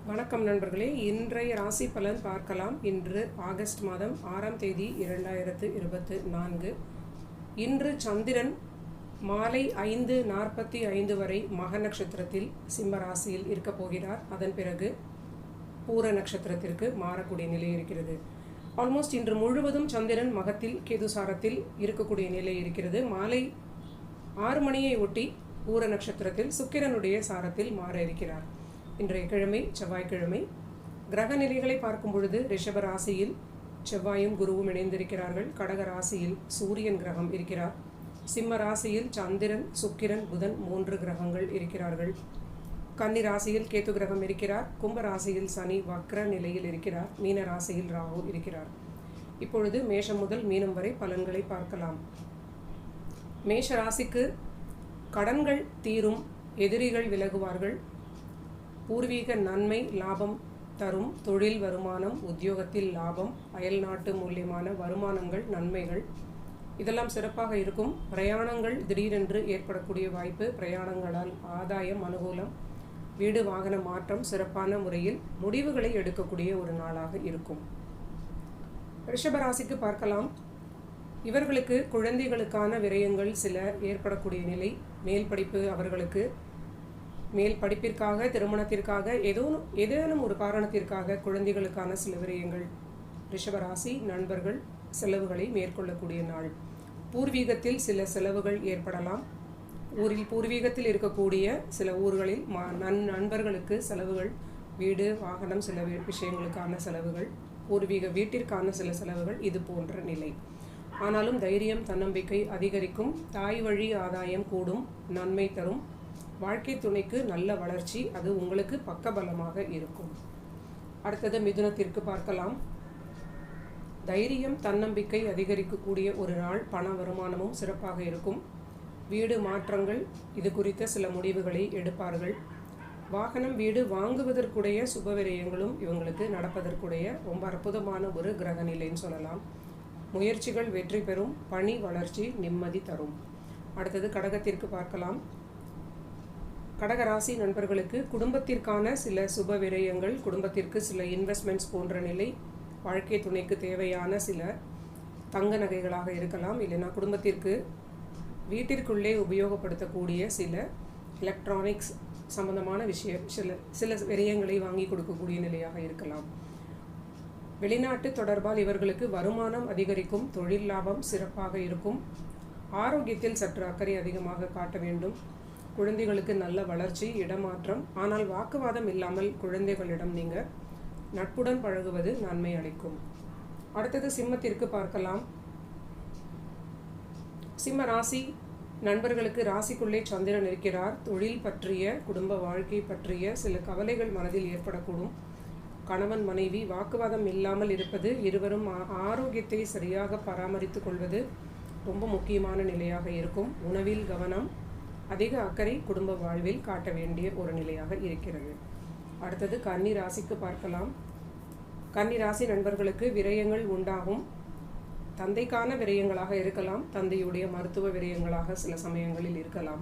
வணக்கம் நண்பர்களே, இன்றைய ராசி பலன் பார்க்கலாம். இன்று ஆகஸ்ட் மாதம் 6ஆம் தேதி 2024. இன்று சந்திரன் மாலை 5:45 வரை மக நட்சத்திரத்தில் சிம்ம ராசியில் இருக்கப் போகிறார். அதன் பிறகு பூர நட்சத்திரத்திற்கு மாறக்கூடிய நிலை இருக்கிறது. ஆல்மோஸ்ட் இன்று முழுவதும் சந்திரன் மகத்தில் கேதுசாரத்தில் இருக்கக்கூடிய நிலை இருக்கிறது. மாலை 6 மணியை ஒட்டி பூர நட்சத்திரத்தில் சுக்கிரனுடைய சாரத்தில் மாற இருக்கிறார். இன்றைய கிழமை செவ்வாய்க்கிழமை. கிரக நிலைகளை பார்க்கும் பொழுது ரிஷப ராசியில் செவ்வாயும் குருவும் இணைந்திருக்கிறார்கள். கடக ராசியில் சூரியன் கிரகம் இருக்கிறார். சிம்ம ராசியில் சந்திரன், சுக்கிரன், புதன் 3 கிரகங்கள் இருக்கிறார்கள். கன்னி ராசியில் கேது கிரகம் இருக்கிறார். கும்ப ராசியில் சனி வக்ர நிலையில் இருக்கிறார். மீன ராசியில் ராகு இருக்கிறார். இப்பொழுது மேஷம் முதல் மீனம் வரை பலன்களை பார்க்கலாம். மேஷ ராசிக்கு கடன்கள் தீரும், எதிரிகள் விலகுவார்கள், பூர்வீக நன்மை லாபம் தரும், தொழில் வருமானம், உத்தியோகத்தில் லாபம், அயல்நாட்டு மூலியமான வருமானங்கள், நன்மைகள் இதெல்லாம் சிறப்பாக இருக்கும். பிரயாணங்கள் திடீரென்று ஏற்படக்கூடிய வாய்ப்பு, பிரயாணங்களால் ஆதாயம், அனுகூலம், வீடு வாகன மாற்றம், சிறப்பான முறையில் முடிவுகளை எடுக்கக்கூடிய ஒரு நாளாக இருக்கும். ரிஷபராசிக்கு பார்க்கலாம். இவர்களுக்கு குழந்தைகளுக்கான விரயங்கள் சில ஏற்படக்கூடிய நிலை. மேல் படிப்பு, அவர்களுக்கு மேல் படிப்பிற்காக, திருமணத்திற்காக, ஏதேனும் ஒரு காரணத்திற்காக குழந்தைகளுக்கான சில விரயங்கள். ரிஷபராசி நண்பர்கள் செலவுகளை மேற்கொள்ளக்கூடிய நாள். பூர்வீகத்தில் சில செலவுகள் ஏற்படலாம். பூர்வீகத்தில் இருக்கக்கூடிய சில ஊர்களில் நண்பர்களுக்கு செலவுகள், வீடு வாகனம் சில விஷயங்களுக்கான செலவுகள், பூர்வீக வீட்டிற்கான சில செலவுகள், இது போன்ற நிலை. ஆனாலும் தைரியம், தன்னம்பிக்கை அதிகரிக்கும். தாய் வழி ஆதாயம் கூடும், நன்மை தரும். வாழ்க்கை துணைக்கு நல்ல வளர்ச்சி, அது உங்களுக்கு பக்கபலமாக இருக்கும். அடுத்தது மிதுனத்திற்கு பார்க்கலாம். தைரியம், தன்னம்பிக்கை அதிகரிக்கக்கூடிய ஒரு நாள். பண வருமானமும் சிறப்பாக இருக்கும். வீடு மாற்றங்கள், இது குறித்த சில முடிவுகளை எடுப்பார்கள். வாகனம், வீடு வாங்குவதற்குடைய சுபவிரயங்களும் இவங்களுக்கு நடப்பதற்குடைய ரொம்ப அற்புதமான ஒரு கிரக நிலைன்னு சொல்லலாம். முயற்சிகள் வெற்றி பெறும், பணி வளர்ச்சி, நிம்மதி தரும். அடுத்தது கடகத்திற்கு பார்க்கலாம். கடகராசி நண்பர்களுக்கு குடும்பத்திற்கான சில சுப விரயங்கள், குடும்பத்திற்கு சில இன்வெஸ்ட்மெண்ட்ஸ் போன்ற நிலை, வாழ்க்கை துணைக்கு தேவையான சில தங்க நகைகளாக இருக்கலாம், இல்லைனா குடும்பத்திற்கு வீட்டிற்குள்ளே உபயோகப்படுத்தக்கூடிய சில எலக்ட்ரானிக்ஸ் சம்பந்தமான சில விரயங்களை வாங்கி கொடுக்கக்கூடிய நிலையாக இருக்கலாம். வெளிநாட்டு தொடர்பால் இவர்களுக்கு வருமானம் அதிகரிக்கும், தொழில் லாபம் சிறப்பாக இருக்கும். ஆரோக்கியத்தில் சற்று அக்கறை அதிகமாக காட்ட வேண்டும். குழந்தைகளுக்கு நல்ல வளர்ச்சி, இடமாற்றம். ஆனால் வாக்குவாதம் இல்லாமல் குழந்தைகளிடம் நீங்கள் நட்புடன் பழகுவது நன்மை அளிக்கும். அடுத்தது சிம்மத்திற்கு பார்க்கலாம். சிம்ம ராசி நண்பர்களுக்கு ராசிக்குள்ளே சந்திரன் இருக்கிறார். தொழில் பற்றிய, குடும்ப வாழ்க்கை பற்றிய சில கவலைகள் மனதில் ஏற்படக்கூடும். கணவன் மனைவி வாக்குவாதம் இல்லாமல் இருப்பது, இருவரும் ஆரோக்கியத்தை சரியாக பராமரித்து கொள்வது ரொம்ப முக்கியமான நிலையாக இருக்கும். உணவில் கவனம், அதிக அக்கறை குடும்ப வாழ்வில் காட்ட வேண்டிய ஒரு நிலையாக இருக்கிறது. அடுத்தது கன்னி ராசிக்கு பார்க்கலாம். கன்னி ராசி நண்பர்களுக்கு விரயங்கள் உண்டாகும். தந்தைக்கான விரயங்களாக இருக்கலாம், தந்தையுடைய மருத்துவ விரயங்களாக சில சமயங்களில் இருக்கலாம்,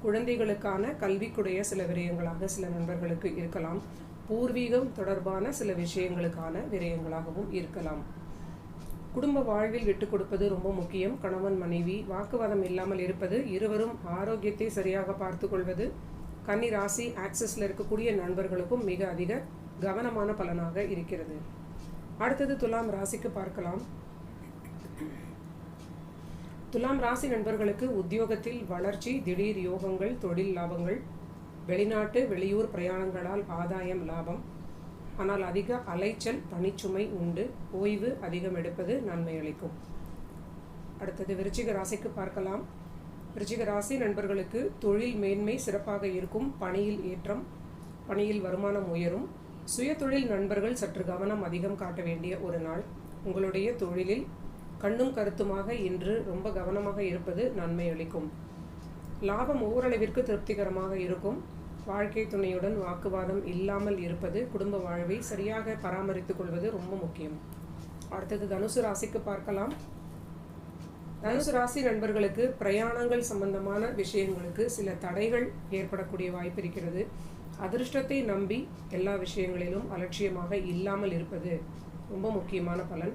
குழந்தைகளுக்கான கல்விக்குடைய சில விரயங்களாக சில நண்பர்களுக்கு இருக்கலாம், பூர்வீகம் தொடர்பான சில விஷயங்களுக்கான விரயங்களாகவும் இருக்கலாம். குடும்ப வாழ்வில் விட்டு கொடுப்பது ரொம்ப முக்கியம். கணவன் மனைவி வாக்குவாதம் இல்லாமல் இருப்பது, இருவரும் ஆரோக்கியத்தை சரியாக பார்த்து கொள்வது, கன்னி ராசி ஆக்சஸில் இருக்கக்கூடிய நண்பர்களுக்கும் மிக அதிக கவனமான பலனாக இருக்கிறது. அடுத்தது துலாம் ராசிக்கு பார்க்கலாம். துலாம் ராசி நண்பர்களுக்கு உத்தியோகத்தில் வளர்ச்சி, திடீர் யோகங்கள், தொழில் லாபங்கள், வெளிநாட்டு வெளியூர் பிரயாணங்களால் ஆதாயம், லாபம். ஆனால் அதிக அலைச்சல், பணிச்சுமை உண்டு. ஓய்வு அதிகம் எடுப்பது நன்மை அளிக்கும். அடுத்தது விருச்சிக ராசிக்கு பார்க்கலாம். விருச்சிக ராசி நண்பர்களுக்கு தொழில் மேன்மை சிறப்பாக இருக்கும். பணியில் ஏற்றம், பணியில் வருமானம் உயரும். சுய தொழில் நண்பர்கள் சற்று கவனம் அதிகம் காட்ட வேண்டிய ஒரு நாள். உங்களுடைய தொழிலில் கண்ணும் கருத்துமாக இன்று ரொம்ப கவனமாக இருப்பது நன்மை அளிக்கும். லாபம் ஓரளவிற்கு திருப்திகரமாக இருக்கும். வாழ்க்கை துணையுடன் வாக்குவாதம் இல்லாமல் இருப்பது, குடும்ப வாழ்வை சரியாக பராமரித்து கொள்வது ரொம்ப முக்கியம். அடுத்தது தனுசு ராசிக்கு பார்க்கலாம். தனுசு ராசி நண்பர்களுக்கு பிரயாணங்கள் சம்பந்தமான விஷயங்களுக்கு சில தடைகள் ஏற்படக்கூடிய வாய்ப்பு இருக்கிறது. அதிர்ஷ்டத்தை நம்பி எல்லா விஷயங்களிலும் அலட்சியமாக இல்லாமல் இருப்பது ரொம்ப முக்கியமான பலன்.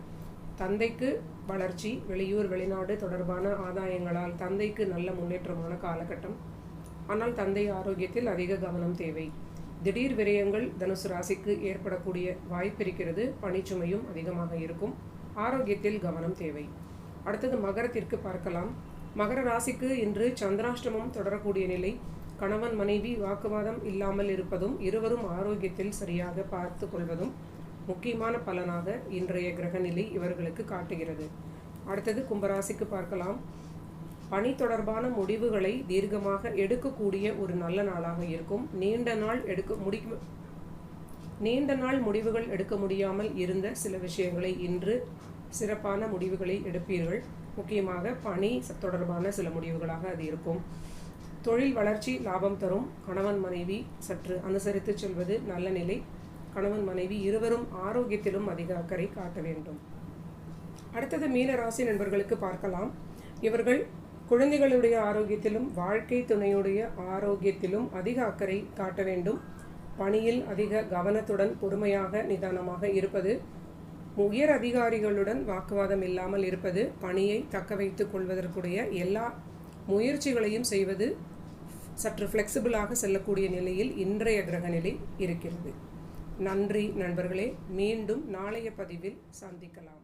தந்தைக்கு வளர்ச்சி, வெளியூர் வெளிநாடு தொடர்பான ஆதாயங்களால் தந்தைக்கு நல்ல முன்னேற்றமான காலகட்டம். ஆனால் தந்தை ஆரோக்கியத்தில் அதிக கவனம் தேவை. திடீர் விரயங்கள் தனுசு ராசிக்கு ஏற்படக்கூடிய வாய்ப்பு இருக்கிறது. பணிச்சுமையும் அதிகமாக இருக்கும். ஆரோக்கியத்தில் கவனம் தேவை. அடுத்தது மகரத்திற்கு பார்க்கலாம். மகர ராசிக்கு இன்று சந்திராஷ்டமம் தொடரக்கூடிய நிலை. கணவன் மனைவி வாக்குவாதம் இல்லாமல் இருப்பதும் இருவரும் ஆரோக்கியத்தில் சரியாக பார்த்து கொள்வதும் முக்கியமான பலனாக இன்றைய கிரகநிலை இவர்களுக்கு காட்டுகிறது. அடுத்தது கும்பராசிக்கு பார்க்கலாம். பணி தொடர்பான முடிவுகளை தீர்க்கமாக எடுக்கக்கூடிய ஒரு நல்ல நாளாக இருக்கும். நீண்ட நாள் முடிவுகள் எடுக்க முடியாமல் இருந்த சில விஷயங்களை இன்று சிறப்பான முடிவுகளை எடுப்பீர்கள். முக்கியமாக பணி தொடர்பான சில முடிவுகளாக அது இருக்கும். தொழில் வளர்ச்சி லாபம் தரும். கணவன் மனைவி சற்று அனுசரித்து செல்வது நல்ல நிலை. கணவன் மனைவி இருவரும் ஆரோக்கியத்திலும் அதிக அக்கறை காட்ட வேண்டும். அடுத்தது மீன ராசி நண்பர்களுக்கு பார்க்கலாம். இவர்கள் குழந்தைகளுடைய ஆரோக்கியத்திலும் வாழ்க்கை துணையுடைய ஆரோக்கியத்திலும் அதிக அக்கறை காட்ட வேண்டும். பணியில் அதிக கவனத்துடன் பொறுமையாக நிதானமாக இருப்பது, உயர் அதிகாரிகளுடன் வாக்குவாதம் இல்லாமல் இருப்பது, பணியை தக்க வைத்துக் கொள்வதற்குரிய எல்லா முயற்சிகளையும் செய்வது, சற்று ஃப்ளெக்சிபிளாக செல்லக்கூடிய நிலையில் இன்றைய கிரகநிலை இருக்கிறது. நன்றி நண்பர்களே. மீண்டும் நாளைய பதிவில் சந்திக்கலாம்.